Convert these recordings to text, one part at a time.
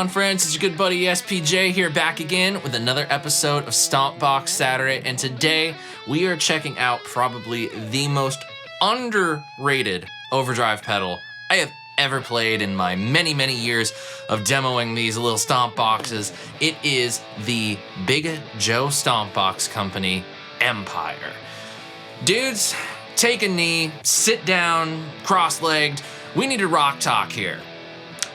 Friends, it's your good buddy SPJ here, back again with another episode of Stompbox Saturday, and today we are checking out probably the most underrated overdrive pedal I have ever played in my many years of demoing these little stomp boxes. It is the Big Joe Stompbox Company Empire. Dudes, take a knee, sit down, cross-legged. We need to rock talk here.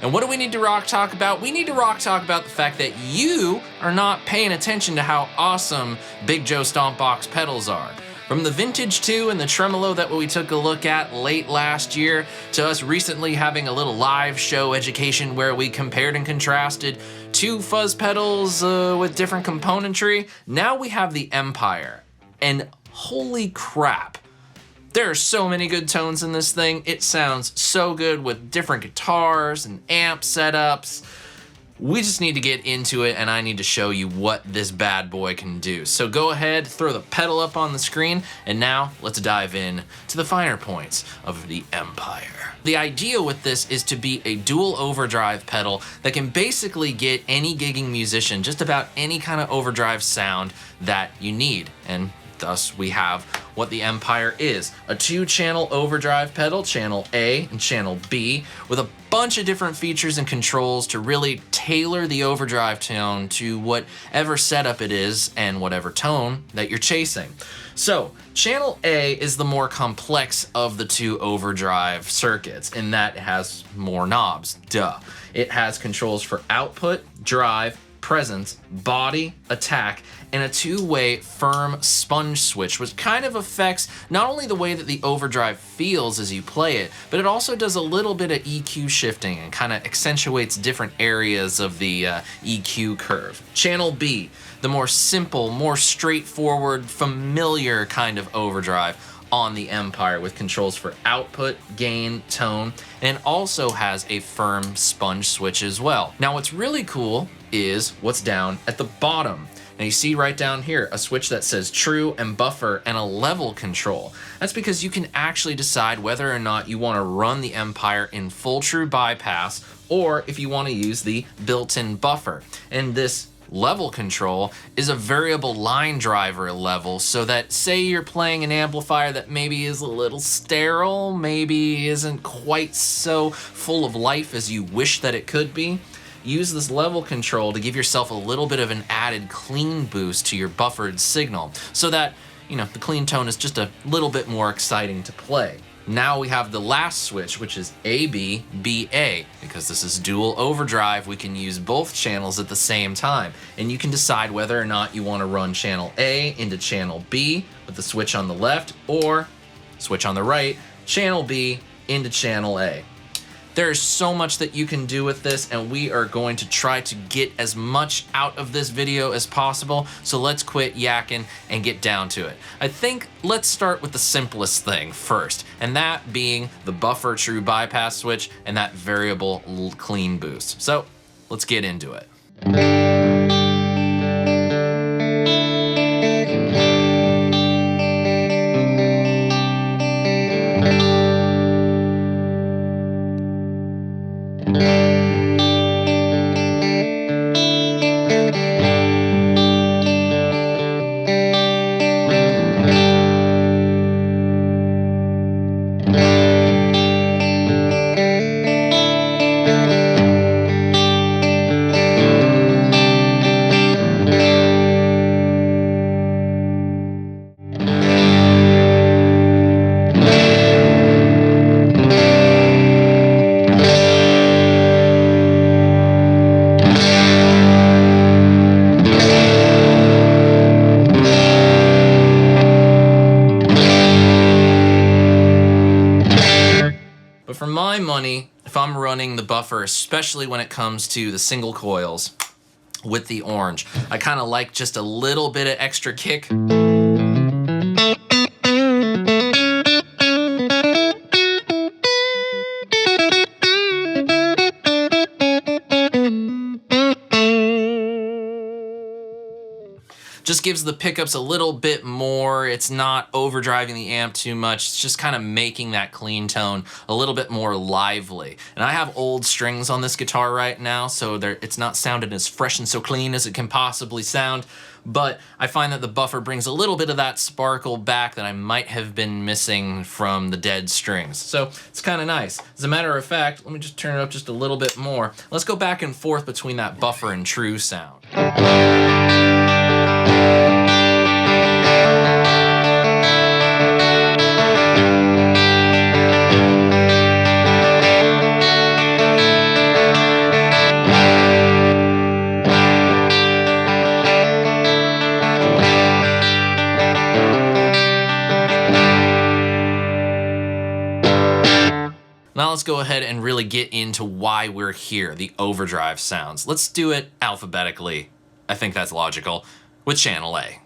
And what do we need to rock talk about? We need to rock talk about the fact that you are not paying attention to how awesome Big Joe Stompbox pedals are. From the Vintage 2 and the Tremolo that we took a look at late last year, to us recently having a little live show education where we compared and contrasted two fuzz pedals with different componentry, now we have the Empire. And holy crap. There are so many good tones in this thing. It sounds so good with different guitars and amp setups. We just need to get into it, and I need to show you what this bad boy can do. So go ahead, throw the pedal up on the screen, and now let's dive in to the finer points of the Empire. The idea with this is to be a dual overdrive pedal that can basically get any gigging musician just about any kind of overdrive sound that you need. And thus, we have what the Empire is. A 2-channel overdrive pedal, channel A and channel B, with a bunch of different features and controls to really tailor the overdrive tone to whatever setup it is and whatever tone that you're chasing. So, channel A is the more complex of the two overdrive circuits in that it has more knobs, duh. It has controls for output, drive, presence, body, attack, and a 2-way firm sponge switch, which kind of affects not only the way that the overdrive feels as you play it, but it also does a little bit of EQ shifting and kind of accentuates different areas of the EQ curve. Channel B, the more simple, more straightforward, familiar kind of overdrive on the Empire, with controls for output, gain, tone, and it also has a firm sponge switch as well. Now what's really cool is what's down at the bottom. Now you see right down here a switch that says true and buffer and a level control. That's because you can actually decide whether or not you want to run the Empire in full true bypass or if you want to use the built-in buffer. And this level control is a variable line driver level, so that say you're playing an amplifier that maybe is a little sterile, maybe isn't quite so full of life as you wish that it could be, use this level control to give yourself a little bit of an added clean boost to your buffered signal, so that, you know, the clean tone is just a little bit more exciting to play. Now we have the last switch, which is AB, BA. Because this is dual overdrive, we can use both channels at the same time. And you can decide whether or not you want to run channel A into channel B with the switch on the left, or switch on the right, channel B into channel A. There's so much that you can do with this, and we are going to try to get as much out of this video as possible, so let's quit yakking and get down to it. I think let's start with the simplest thing first, and that being the buffer true bypass switch and that variable clean boost. So let's get into it. buffer, especially when it comes to the single coils with the orange. I kind of like just a little bit of extra kick. Just gives the pickups a little bit more. It's not overdriving the amp too much. It's just kind of making that clean tone a little bit more lively. And I have old strings on this guitar right now, so it's not sounding as fresh and so clean as it can possibly sound. But I find that the buffer brings a little bit of that sparkle back that I might have been missing from the dead strings. So it's kind of nice. As a matter of fact, let me just turn it up just a little bit more. Let's go back and forth between that buffer and true sound. Now let's go ahead and really get into why we're here, the overdrive sounds. Let's do it alphabetically. I think that's logical, with channel A.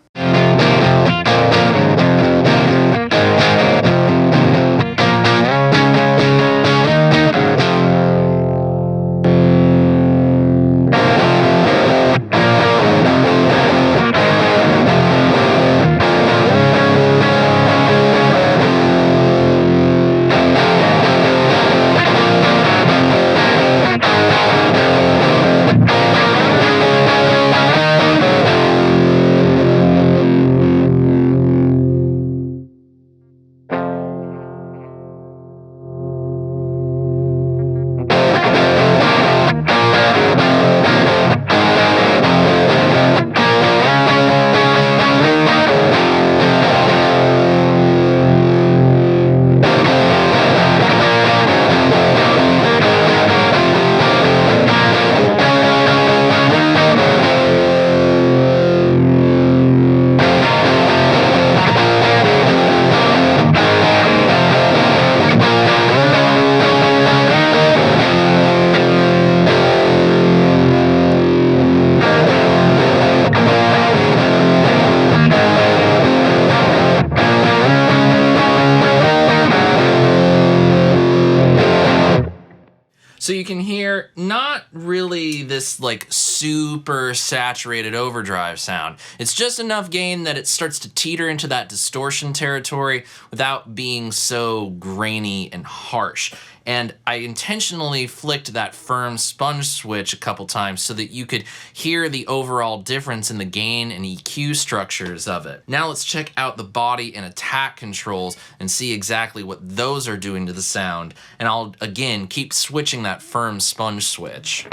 So you can hear not really this like super saturated overdrive sound. It's just enough gain that it starts to teeter into that distortion territory without being so grainy and harsh. And I intentionally flicked that firm sponge switch a couple times so that you could hear the overall difference in the gain and EQ structures of it. Now let's check out the body and attack controls and see exactly what those are doing to the sound. And I'll, again, keep switching that firm sponge switch.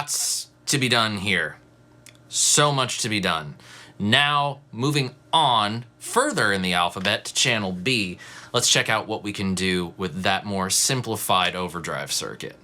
lots to be done here. So much to be done. Now, moving on further in the alphabet to channel B, let's check out what we can do with that more simplified overdrive circuit.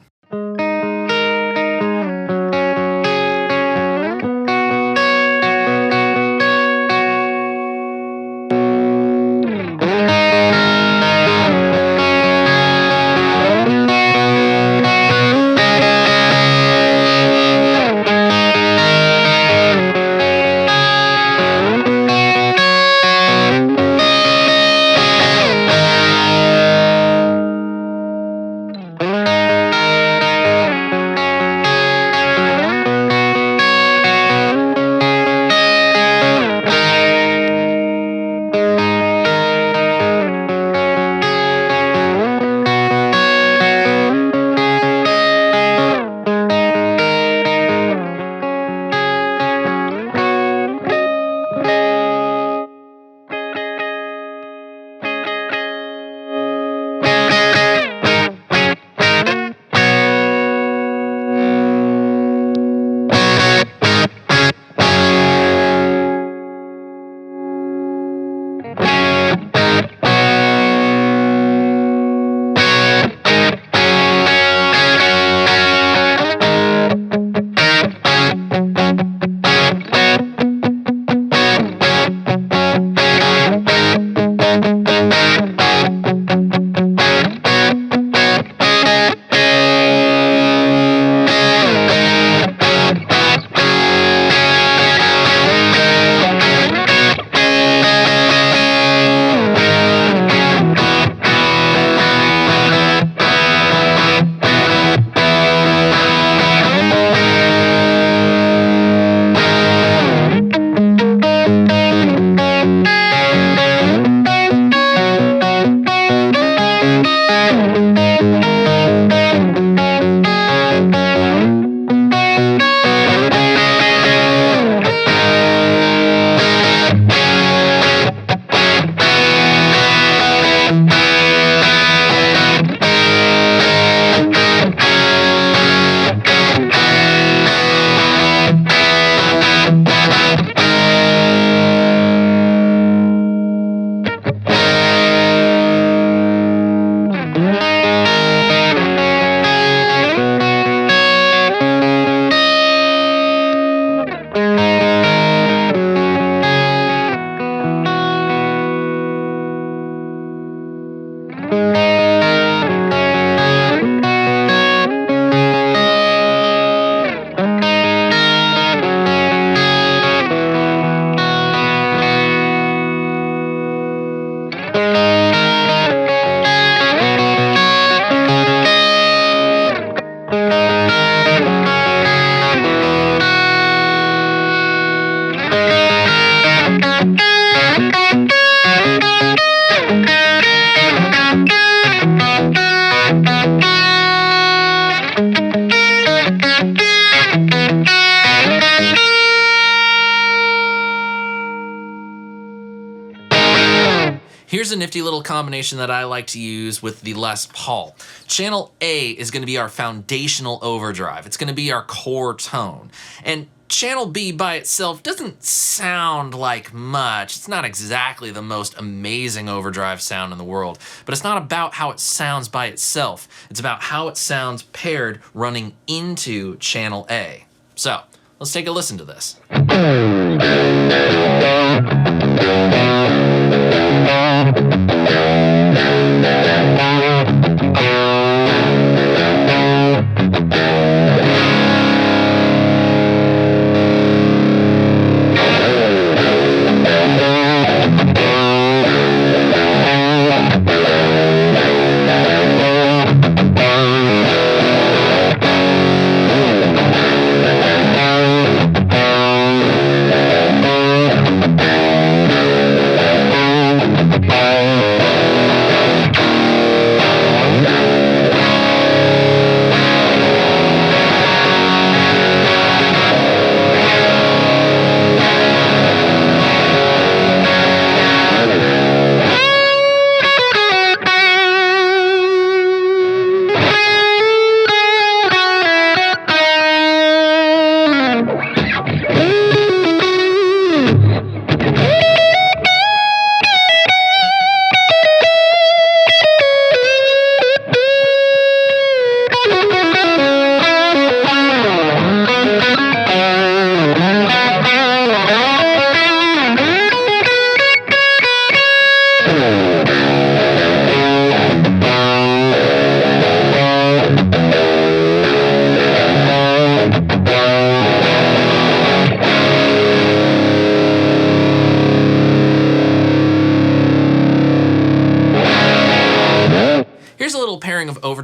Here's a nifty little combination that I like to use with the Les Paul. Channel A is going to be our foundational overdrive. It's going to be our core tone. And Channel B by itself doesn't sound like much. It's not exactly the most amazing overdrive sound in the world, but it's not about how it sounds by itself. It's about how it sounds paired running into Channel A. So, let's take a listen to this.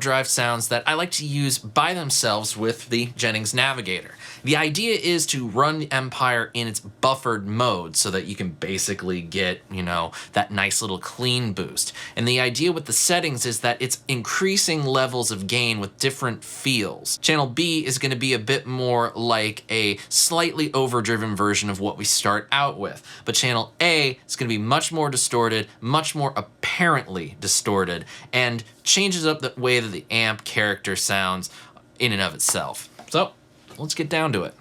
overdrive sounds that I like to use by themselves with the Jennings Navigator. The idea is to run the Empire in its buffered mode so that you can basically get, that nice little clean boost. And the idea with the settings is that it's increasing levels of gain with different feels. Channel B is going to be a bit more like a slightly overdriven version of what we start out with. But channel A is going to be much more distorted, much more apparently distorted, and changes up the way that the amp character sounds in and of itself. So, let's get down to it.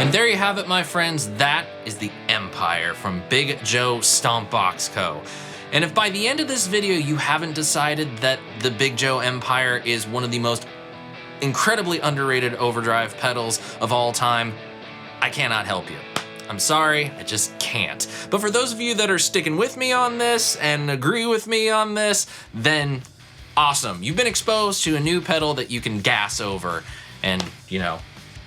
And there you have it, my friends. That is the Empire from Big Joe Stompbox Co. And if by the end of this video you haven't decided that the Big Joe Empire is one of the most incredibly underrated overdrive pedals of all time, I cannot help you. I'm sorry, I just can't. But for those of you that are sticking with me on this and agree with me on this, then awesome. You've been exposed to a new pedal that you can gas over and,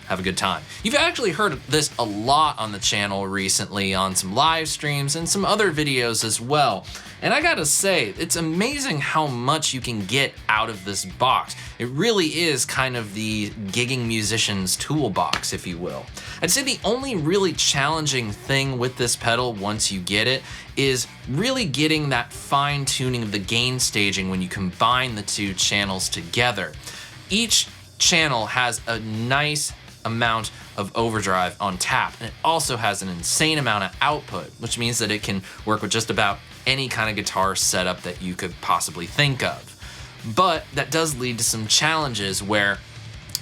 have a good time. You've actually heard this a lot on the channel recently on some live streams and some other videos as well. And I gotta say, it's amazing how much you can get out of this box. It really is kind of the gigging musician's toolbox, if you will. I'd say the only really challenging thing with this pedal once you get it is really getting that fine tuning of the gain staging when you combine the two channels together. Each channel has a nice amount of overdrive on tap, and it also has an insane amount of output, which means that it can work with just about any kind of guitar setup that you could possibly think of. But that does lead to some challenges where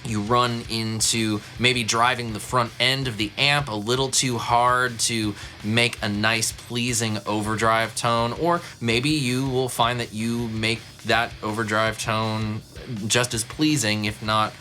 you run into maybe driving the front end of the amp a little too hard to make a nice pleasing overdrive tone, or maybe you will find that you make that overdrive tone just as pleasing, if not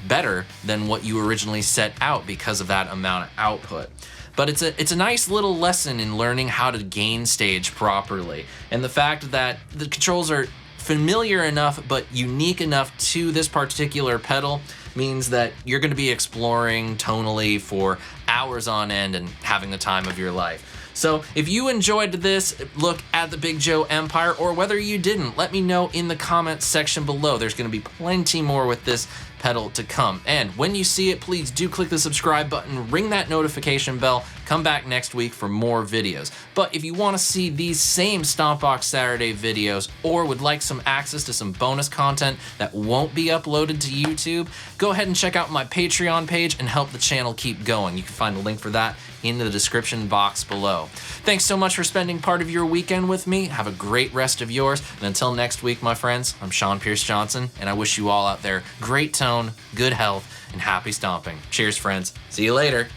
better than what you originally set out because of that amount of output. But it's a nice little lesson in learning how to gain stage properly, and the fact that the controls are familiar enough but unique enough to this particular pedal means that you're going to be exploring tonally for hours on end and having the time of your life. So if you enjoyed this look at the Big Joe Empire, or whether you didn't, let me know in the comments section below. There's going to be plenty more with this pedal to come. And when you see it, please do click the subscribe button, ring that notification bell, come back next week for more videos. But if you want to see these same Stompbox Saturday videos, or would like some access to some bonus content that won't be uploaded to YouTube, go ahead and check out my Patreon page and help the channel keep going. You can find a link for that in the description box below. Thanks so much for spending part of your weekend with me. Have a great rest of yours. And until next week, my friends, I'm SeanPierceJohnson, and I wish you all out there great tone, good health, and happy stomping. Cheers, friends. See you later.